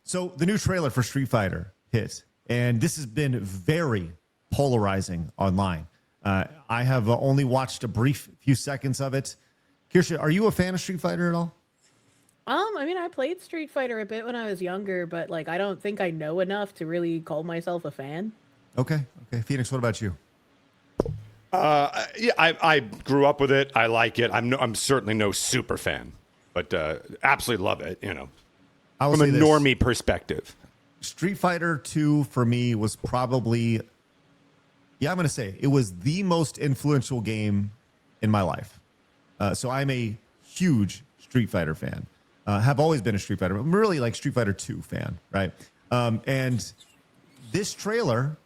So the new trailer for Street Fighter hit, and this has been very polarizing online. I have only watched a brief few seconds of it. Kirsha, are you a fan of Street Fighter at all? I mean, I played Street Fighter a bit when I was younger, but like, I don't think I know enough to really call myself a fan. Okay. Phoenix, what about you? Yeah, I grew up with it. I like it. I'm certainly no super fan, but absolutely love it. You know, from a normie perspective. Street Fighter 2 for me was probably, I'm going to say it was the most influential game in my life. So I'm a huge Street Fighter fan. Have always been a Street Fighter, but I'm really like Street Fighter 2 fan, right? And this trailer,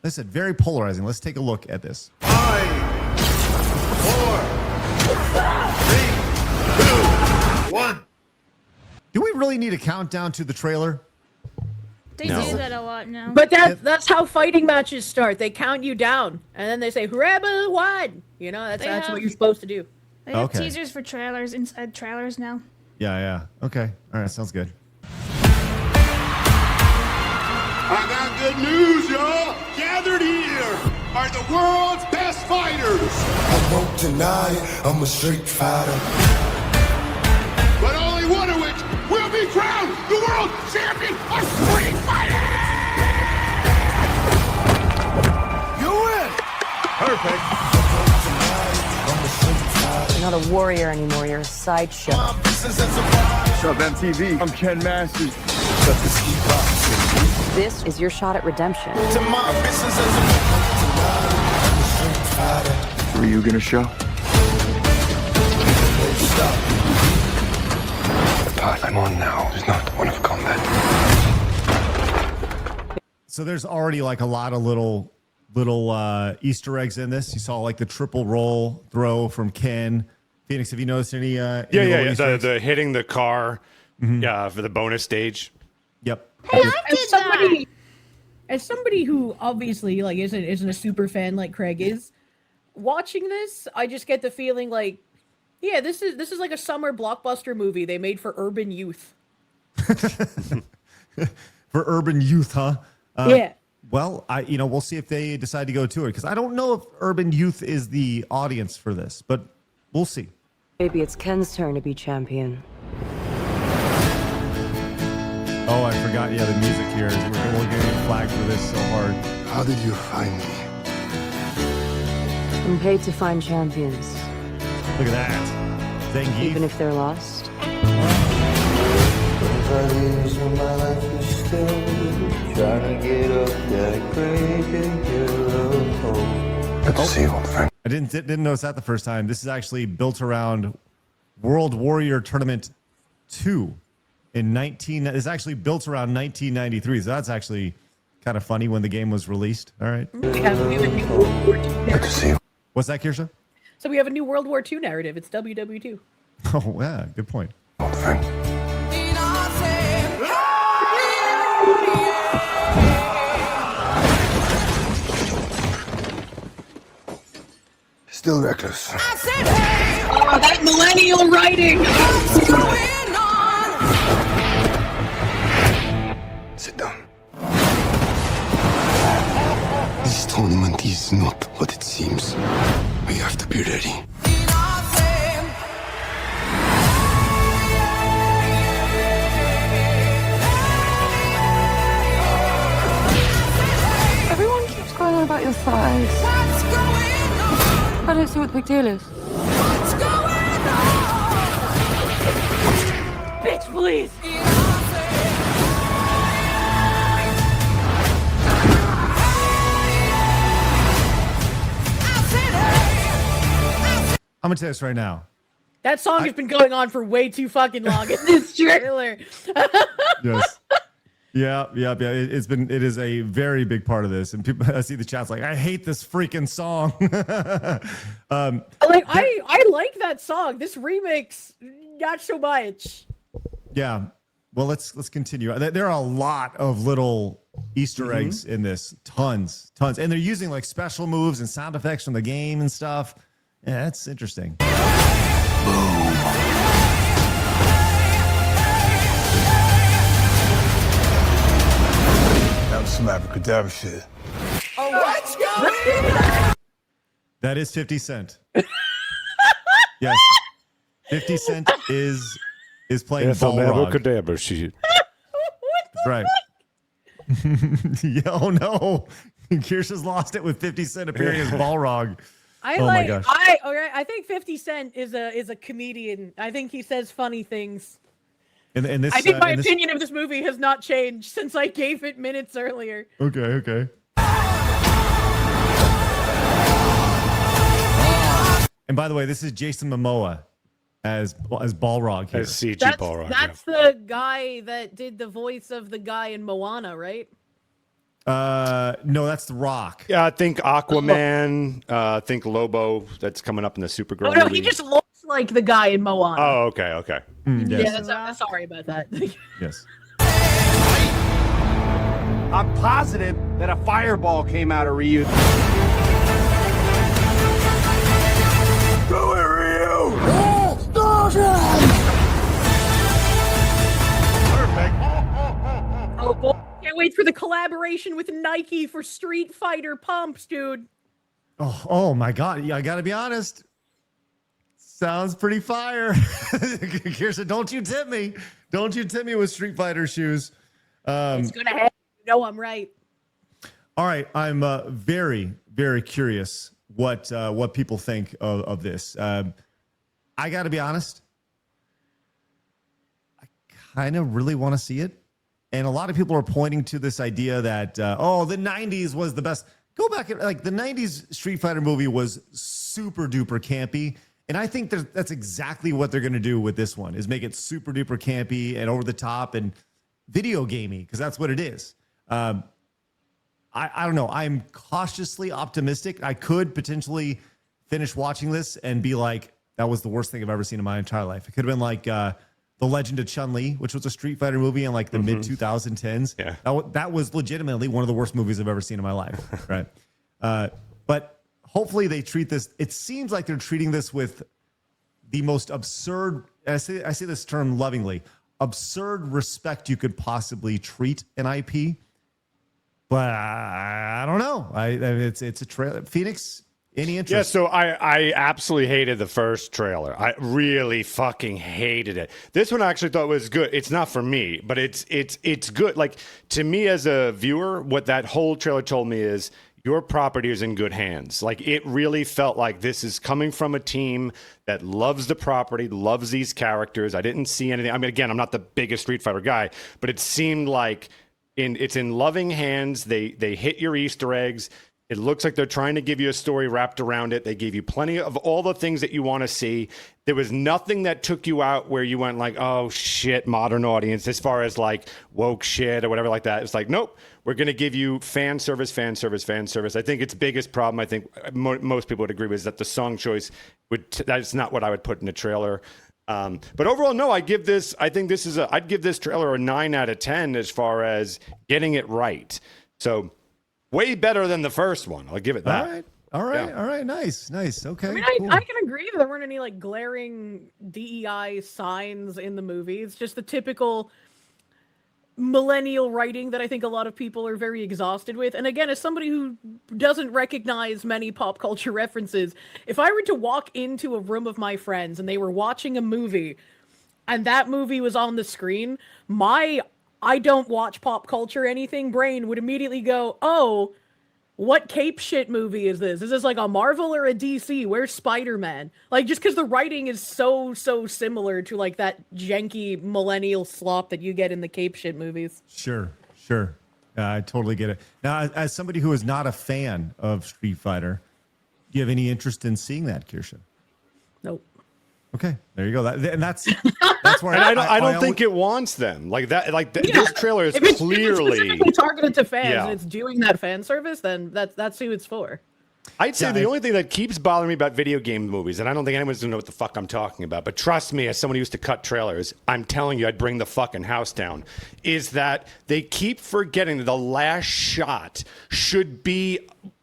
like I said, very polarizing. Let's take a look at this. 5, 4, 3, 2, 1. Do we really need a countdown to the trailer? They do that a lot now. But that's how fighting matches start. They count you down, and then they say, "Rebel one." You know, that's what you're supposed to do. They have teasers for trailers inside trailers now. Yeah. Okay. All right. Sounds good. I got good news, y'all. Gathered here are the world's best fighters. I won't deny it, I'm a street fighter. But only one of which will be crowned the world champion of Street Fighting! You win! Perfect. You're not a warrior anymore, you're a sideshow. What's up, MTV? I'm Ken Masters. This is your shot at redemption. Were you gonna show? The path I'm on now is not one of combat. So there's already like a lot of little Easter eggs in this. You saw like the triple roll throw from Ken. Phoenix, have you noticed any? The hitting the car, for the bonus stage. Yep. Hey, as somebody who obviously like isn't a super fan like Craig is, watching this, I just get the feeling like, yeah, this is like a summer blockbuster movie they made for urban youth. For urban youth, huh? Yeah. Well, we'll see if they decide to go to it, because I don't know if urban youth is the audience for this, but we'll see. Maybe it's Ken's turn to be champion. Oh, I forgot. Yeah, the music here. We're getting flagged for this so hard. How did you find me? I'm paid to find champions. Look at that. Zangief. Even if they're lost. Good to see you, old friend. I didn't notice that the first time. This is actually built around World Warrior Tournament 2 it's actually built around 1993. So that's actually kind of funny when the game was released. All right. Good to see you. What's that, Kirsha? So we have a new World War II narrative. It's WW2. Oh, yeah. Good point. Old friend. Still reckless. Oh, that millennial writing! Sit down. This tournament is not what it seems. We have to be ready. Everyone keeps going on about your thighs. I don't see what the big deal is. Bitch, please! I'm going to tell you this right now. That song has been going on for way too fucking long in this trailer. Yes. Yeah. It is a very big part of this. And people, I see the chat's like, I hate this freaking song. I like that song. This remix, not so much. Yeah. Well, let's continue. There are a lot of little Easter eggs in this. Tons. And they're using like special moves and sound effects from the game and stuff. Yeah, that's interesting. some abracadabra shit. Oh, let's go! That is 50 Cent. Yes. 50 Cent is playing Balrog. Abracadabra shit. That's right. Yeah, oh no. Kirsha's lost it with 50 Cent appearing as Balrog. My gosh. I think 50 Cent is a comedian. I think he says funny things. And this, I think my opinion of this movie has not changed since I gave it minutes earlier. Okay. And by the way, this is Jason Momoa as Balrog here. As CG Balrog. That's the guy that did the voice of the guy in Moana, right? No, that's The Rock. Yeah, I think Aquaman. I think Lobo. That's coming up in the Supergirl. Oh no, movie. he just looks like the guy in Moana. Oh, okay. Yes. Yeah, sorry about that. Yes. I'm positive that a fireball came out of Ryu. Go here, Ryu! Oh boy, can't wait for the collaboration with Nike for Street Fighter pumps, dude. Oh my God. Yeah, I gotta be honest. Sounds pretty fire. Kirsha, don't you tip me. Don't you tip me with Street Fighter shoes. It's gonna happen. You know I'm right. All right. I'm very, very curious what people think of this. I got to be honest. I kind of really want to see it. And a lot of people are pointing to this idea that, the 90s was the best. Go back and like the 90s Street Fighter movie was super duper campy. And I think that's exactly what they're going to do with this one is make it super duper campy and over the top and video gamey because that's what it is. I don't know. I'm cautiously optimistic. I could potentially finish watching this and be like, that was the worst thing I've ever seen in my entire life. It could have been like The Legend of Chun-Li, which was a Street Fighter movie in like the mid 2010s. Yeah. That was legitimately one of the worst movies I've ever seen in my life. Right. But hopefully they treat this. It seems like they're treating this with the most absurd, I say this term lovingly, absurd respect you could possibly treat an IP. But I don't know. It's a trailer. Phoenix, any interest? Yeah, so I absolutely hated the first trailer. I really fucking hated it. This one I actually thought was good. It's not for me, but it's good. Like to me as a viewer, what that whole trailer told me is your property is in good hands. Like it really felt like this is coming from a team that loves the property, loves these characters. I didn't see anything. I mean, again, I'm not the biggest Street Fighter guy, but it seemed like it's in loving hands. They hit your Easter eggs. It looks like they're trying to give you a story wrapped around it. They gave you plenty of all the things that you want to see. There was nothing that took you out where you went like, oh shit, modern audience, as far as like woke shit or whatever like that. It's like, nope, we're going to give you fan service. I think its biggest problem, I think most people would agree with, is that the song choice that's not what I would put in a trailer. But overall, no, I'd give this trailer a 9 out of 10 as far as getting it right. So way better than the first one. I'll give it that. All right. Nice. Okay. I mean, cool. I can agree that there weren't any like glaring DEI signs in the movie. It's just the typical millennial writing that I think a lot of people are very exhausted with. And again, as somebody who doesn't recognize many pop culture references, if I were to walk into a room of my friends and they were watching a movie and that movie was on the screen, my I don't watch pop culture anything brain would immediately go, oh, what cape shit movie is this? Is this like a Marvel or a DC? Where's Spider-Man? Like, just because the writing is so similar to like that janky millennial slop that you get in the cape shit movies. Sure. I totally get it. Now, as somebody who is not a fan of Street Fighter, do you have any interest in seeing that, Kirsha? Nope. Okay, there you go. That's where and I don't think it wants them like that. Like this trailer is clearly if it's specifically targeted to fans Yeah. and it's doing that fan service, then that's who it's for. I'd say the only thing that keeps bothering me about video game movies, and I don't think anyone's gonna know what the fuck I'm talking about, but trust me, as someone who used to cut trailers, I'm telling you, I'd bring the fucking house down, is that they keep forgetting that the last shot should be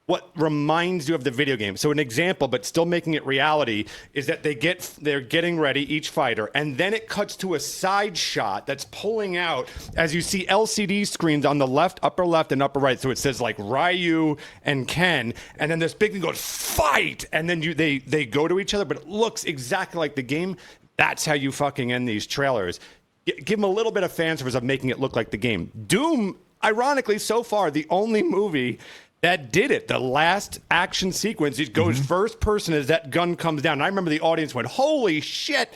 what reminds you of the video game. So an example, but still making it reality, is that they're getting ready, each fighter, and then it cuts to a side shot that's pulling out as you see LCD screens on the left, upper left, and upper right. So it says like Ryu and Ken, and then this big thing goes fight, and then they go to each other, but it looks exactly like the game. That's how you fucking end these trailers. Give them a little bit of fan service of making it look like the game. Doom, ironically, so far, the only movie that did it. The last action sequence, it goes first person as that gun comes down. And I remember the audience went, holy shit.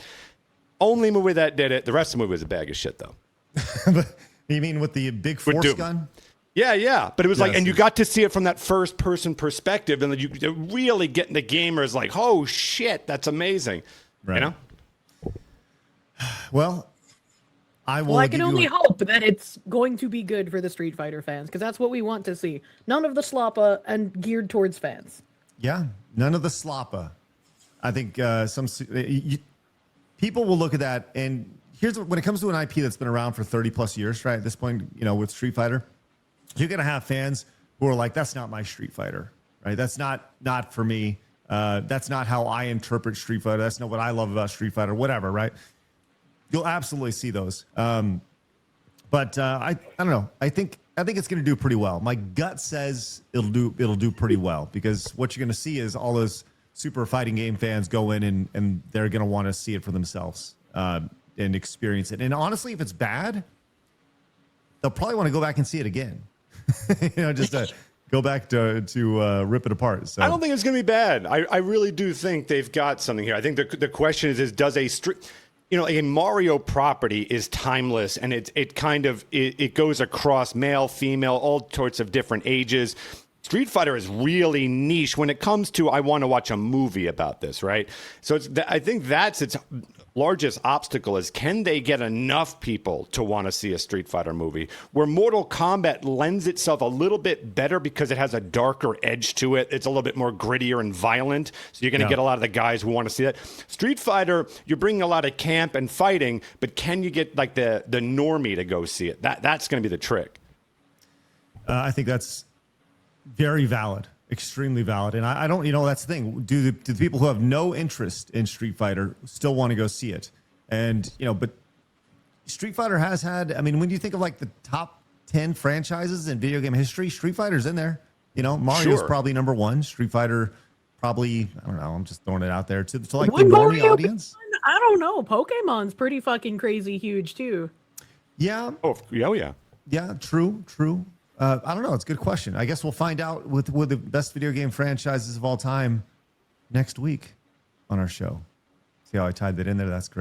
Only movie that did it. The rest of the movie was a bag of shit, though. You mean with the big force gun? Yeah. But it was like, and you got to see it from that first person perspective. And then you really getting the gamers like, oh shit, that's amazing. Right. You know? Well, I can only hope that it's going to be good for the Street Fighter fans, because that's what we want to see. None of the sloppa and geared towards fans. Yeah, none of the sloppa. I think people will look at that, and when it comes to an IP that's been around for 30 plus years, right? At this point, with Street Fighter, you're gonna have fans who are like, "That's not my Street Fighter, right? That's not for me. That's not how I interpret Street Fighter. That's not what I love about Street Fighter. Whatever, right?" You'll absolutely see those. But I don't know. I think it's going to do pretty well. My gut says it'll do pretty well, because what you're going to see is all those super fighting game fans go in and they're going to want to see it for themselves and experience it. And honestly, if it's bad, they'll probably want to go back and see it again. Just to go back to rip it apart. So I don't think it's going to be bad. I really do think they've got something here. I think the question is does a a Mario property is timeless, and it goes across male, female, all sorts of different ages. Street Fighter is really niche when it comes to, I want to watch a movie about this, right? So I think that's its largest obstacle is, can they get enough people to want to see a Street Fighter movie? Where Mortal Kombat lends itself a little bit better because it has a darker edge to it. It's a little bit more grittier and violent. So you're going to get a lot of the guys who want to see that. Street Fighter, you're bringing a lot of camp and fighting, but can you get like the normie to go see it? That's going to be the trick. I think that's very valid, extremely valid. And I don't, that's the thing. Do the people who have no interest in Street Fighter still want to go see it? And, but Street Fighter has had, when you think of like the top 10 franchises in video game history, Street Fighter's in there. Mario's probably number one. Street Fighter probably, I don't know, I'm just throwing it out there to like the normie audience. I don't know. Pokemon's pretty fucking crazy huge too. Yeah. Oh, yeah. Yeah, true. I don't know. It's a good question. I guess we'll find out with the best video game franchises of all time next week on our show. See how I tied that in there? That's great.